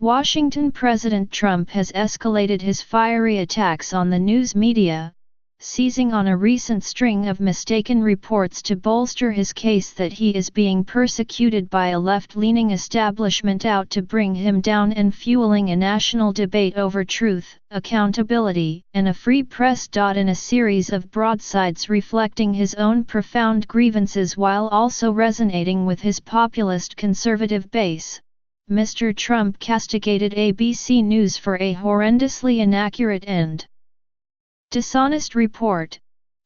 Washington President Trump has escalated his fiery attacks on the news media, seizing on a recent string of mistaken reports to bolster his case that he is being persecuted by a left-leaning establishment out to bring him down and fueling a national debate over truth, accountability, and a free press. In a series of broadsides reflecting his own profound grievances while also resonating with his populist conservative base, Mr. Trump castigated ABC News for a horrendously inaccurate and dishonest report,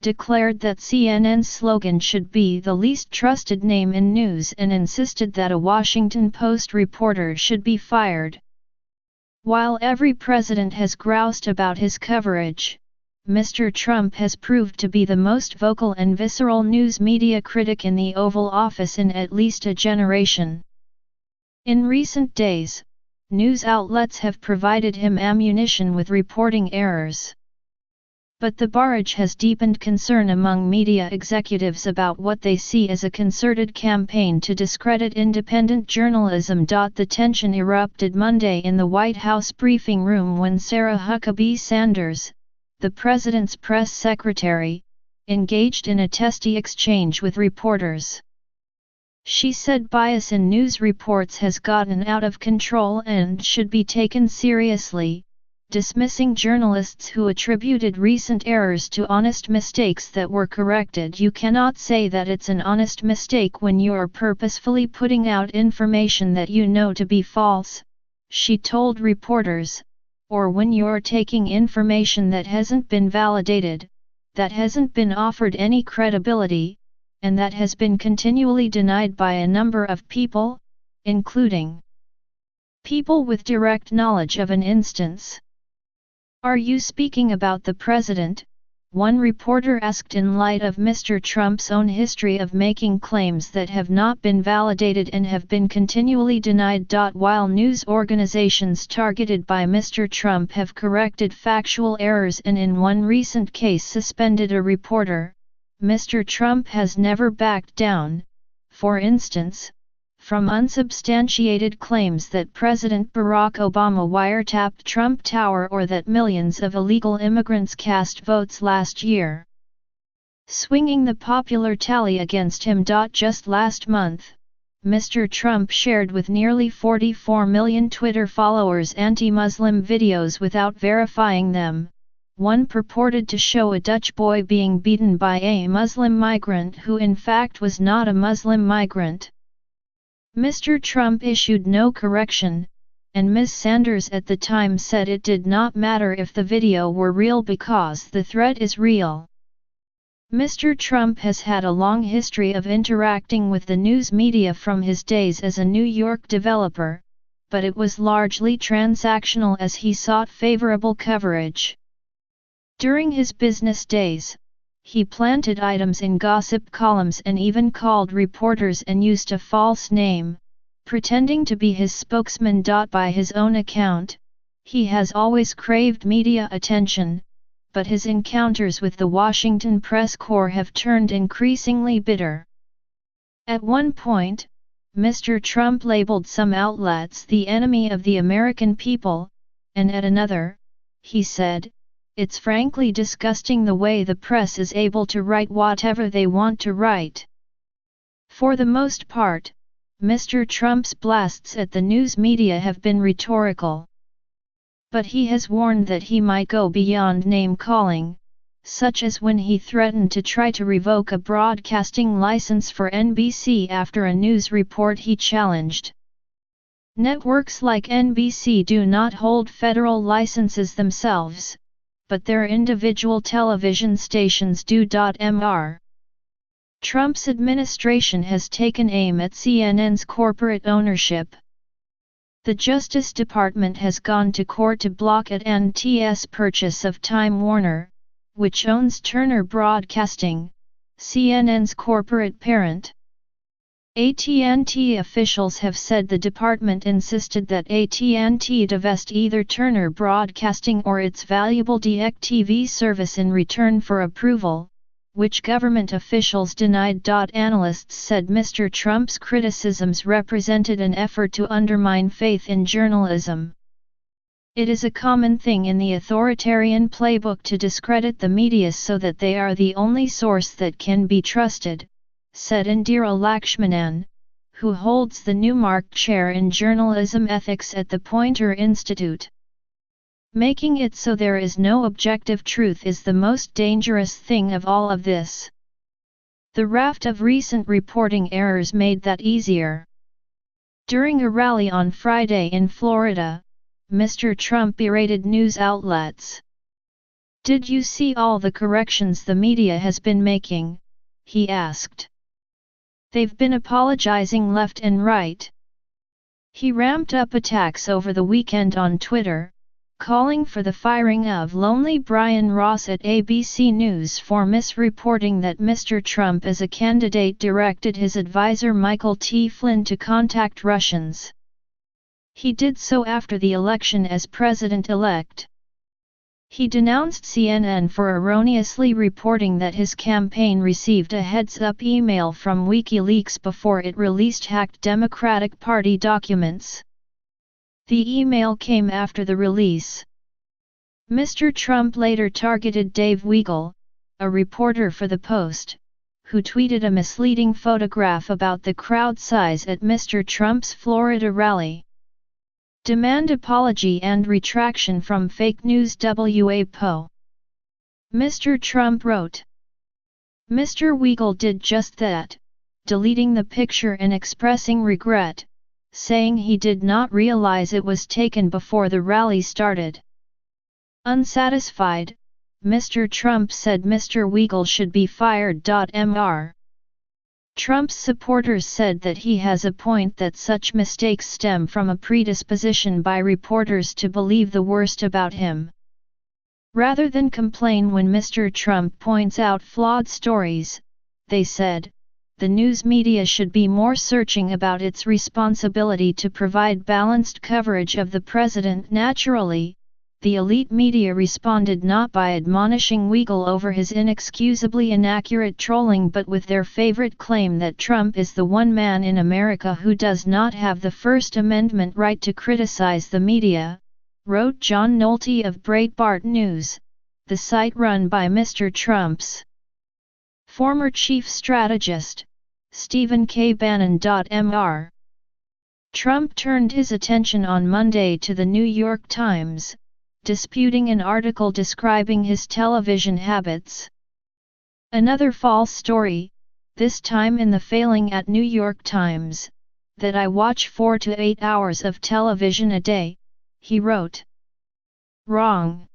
declared that CNN's slogan should be "the least trusted name in news," and insisted that a Washington Post reporter should be fired. While every president has groused about his coverage, Mr. Trump has proved to be the most vocal and visceral news media critic in the Oval Office in at least a generation. In recent days, news outlets have provided him ammunition with reporting errors. But the barrage has deepened concern among media executives about what they see as a concerted campaign to discredit independent journalism. The tension erupted Monday in the White House briefing room when Sarah Huckabee Sanders, the president's press secretary, engaged in a testy exchange with reporters. She said bias in news reports has gotten out of control and should be taken seriously, dismissing journalists who attributed recent errors to honest mistakes that were corrected. "You cannot say that it's an honest mistake when you're purposefully putting out information that you know to be false," she told reporters, "or when you're taking information that hasn't been validated, that hasn't been offered any credibility, and that has been continually denied by a number of people, including people with direct knowledge of an instance." "Are you speaking about the president?" one reporter asked in light of Mr. Trump's own history of making claims that have not been validated and have been continually denied. While news organizations targeted by Mr. Trump have corrected factual errors and in one recent case suspended a reporter, Mr. Trump has never backed down, for instance, from unsubstantiated claims that President Barack Obama wiretapped Trump Tower or that millions of illegal immigrants cast votes last year, swinging the popular tally against him. Just last month, Mr. Trump shared with nearly 44 million Twitter followers anti-Muslim videos without verifying them. One purported to show a Dutch boy being beaten by a Muslim migrant who in fact was not a Muslim migrant. Mr. Trump issued no correction, and Ms. Sanders at the time said it did not matter if the video were real because the threat is real. Mr. Trump has had a long history of interacting with the news media from his days as a New York developer, but it was largely transactional as he sought favorable coverage. During his business days, he planted items in gossip columns and even called reporters and used a false name, pretending to be his spokesman. By his own account, he has always craved media attention, but his encounters with the Washington press corps have turned increasingly bitter. At one point, Mr. Trump labeled some outlets the enemy of the American people, and at another, he said, "It's frankly disgusting the way the press is able to write whatever they want to write." For the most part, Mr. Trump's blasts at the news media have been rhetorical. But he has warned that he might go beyond name-calling, such as when he threatened to try to revoke a broadcasting license for NBC after a news report he challenged. Networks like NBC do not hold federal licenses themselves, but their individual television stations do. Mr. Trump's administration has taken aim at CNN's corporate ownership. The Justice Department has gone to court to block AT&T's purchase of Time Warner, which owns Turner Broadcasting, CNN's corporate parent. AT&T officials have said the department insisted that AT&T divest either Turner Broadcasting or its valuable DirecTV service in return for approval, which government officials denied. Analysts said Mr. Trump's criticisms represented an effort to undermine faith in journalism. It is a common thing in the authoritarian playbook to discredit the media so that they are the only source that can be trusted, said Indira Lakshmanan, who holds the Newmark Chair in Journalism Ethics at the Poynter Institute. Making it so there is no objective truth is the most dangerous thing of all of this. The raft of recent reporting errors made that easier. During a rally on Friday in Florida, Mr. Trump berated news outlets. "Did you see all the corrections the media has been making?" he asked. "They've been apologizing left and right." He ramped up attacks over the weekend on Twitter, calling for the firing of lonely Brian Ross at ABC News for misreporting that Mr. Trump as a candidate directed his advisor Michael T. Flynn to contact Russians. He did so after the election as president-elect. He denounced CNN for erroneously reporting that his campaign received a heads-up email from WikiLeaks before it released hacked Democratic Party documents. The email came after the release. Mr. Trump later targeted Dave Weigel, a reporter for The Post, who tweeted a misleading photograph about the crowd size at Mr. Trump's Florida rally. "Demand apology and retraction from fake news." WAPO. Mr. Trump wrote. Mr. Weigel did just that, deleting the picture and expressing regret, saying he did not realize it was taken before the rally started. Unsatisfied, Mr. Trump said Mr. Weigel should be fired. Mr. Trump's supporters said that he has a point that such mistakes stem from a predisposition by reporters to believe the worst about him. Rather than complain when Mr. Trump points out flawed stories, they said, the news media should be more searching about its responsibility to provide balanced coverage of the president. Naturally, the elite media responded not by admonishing Weigel over his inexcusably inaccurate trolling but with their favorite claim that Trump is the one man in America who does not have the First Amendment right to criticize the media, wrote John Nolte of Breitbart News, the site run by Mr. Trump's former chief strategist, Stephen K. Bannon. Mr. Trump turned his attention on Monday to the New York Times, disputing an article describing his television habits. "Another false story, this time in the failing at New York Times, that I watch 4 to 8 hours of television a day," he wrote. "Wrong.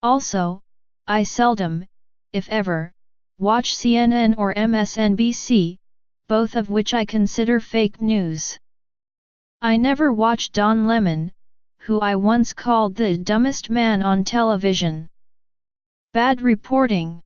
Also, I seldom, if ever, watch CNN or MSNBC, both of which I consider fake news. I never watch Don Lemon, who I once called the dumbest man on television. Bad reporting."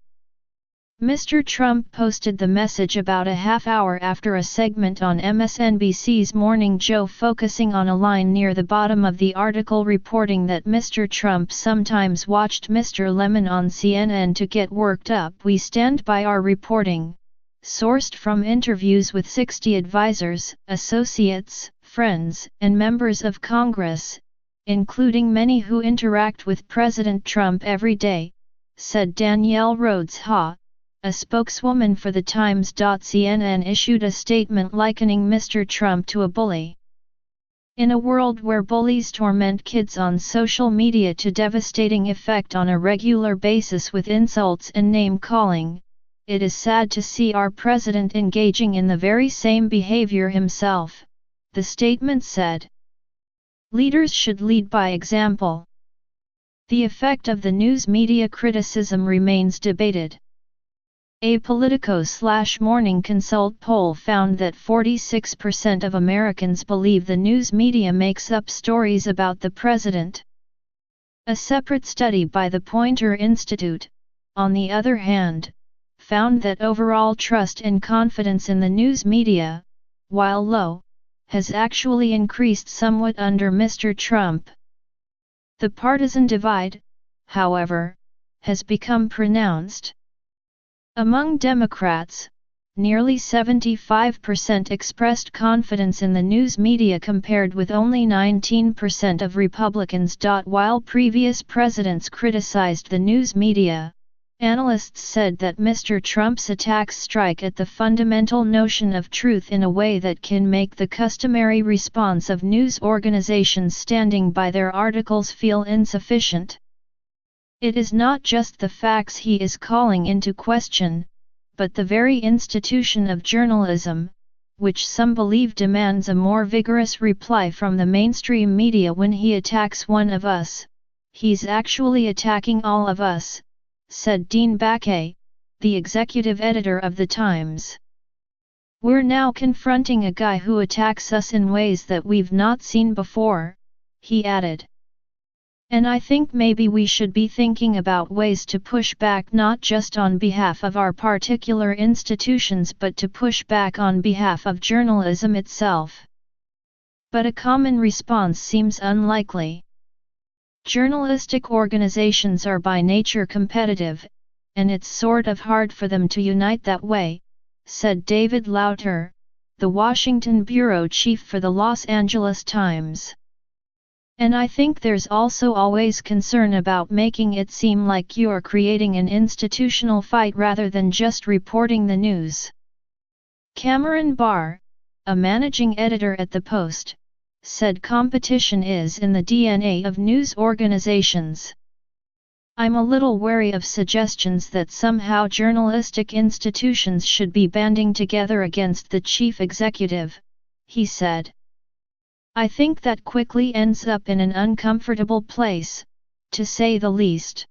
Mr. Trump posted the message about a half hour after a segment on MSNBC's Morning Joe focusing on a line near the bottom of the article reporting that Mr. Trump sometimes watched Mr. Lemon on CNN to get worked up. "We stand by our reporting, sourced from interviews with 60 advisors, associates, friends, and members of Congress, including many who interact with President Trump every day," said Danielle Rhodes-Ha, a spokeswoman for the Times. CNN issued a statement likening Mr. Trump to a bully. "In a world where bullies torment kids on social media to devastating effect on a regular basis with insults and name-calling, it is sad to see our president engaging in the very same behavior himself," the statement said. "Leaders should lead by example." The effect of the news media criticism remains debated. A Politico/Morning Consult poll found that 46% of Americans believe the news media makes up stories about the president. A separate study by the Poynter Institute, on the other hand, found that overall trust and confidence in the news media, while low, has actually increased somewhat under Mr. Trump. The partisan divide, however, has become pronounced. Among Democrats, nearly 75% expressed confidence in the news media compared with only 19% of Republicans. While previous presidents criticized the news media, analysts said that Mr. Trump's attacks strike at the fundamental notion of truth in a way that can make the customary response of news organizations standing by their articles feel insufficient. It is not just the facts he is calling into question, but the very institution of journalism, which some believe demands a more vigorous reply from the mainstream media. When he attacks one of us, he's actually attacking all of us, said Dean Baquet, the executive editor of The Times. We're now confronting a guy who attacks us in ways that we've not seen before, he added. And I think maybe we should be thinking about ways to push back not just on behalf of our particular institutions but to push back on behalf of journalism itself. But a common response seems unlikely. Journalistic organizations are by nature competitive, and it's sort of hard for them to unite that way, said David Lauter, the Washington bureau chief for the Los Angeles Times. And I think there's also always concern about making it seem like you're creating an institutional fight rather than just reporting the news. Cameron Barr, a managing editor at The Post, said competition is in the DNA of news organizations. I'm a little wary of suggestions that somehow journalistic institutions should be banding together against the chief executive, he said. I think that quickly ends up in an uncomfortable place, to say the least.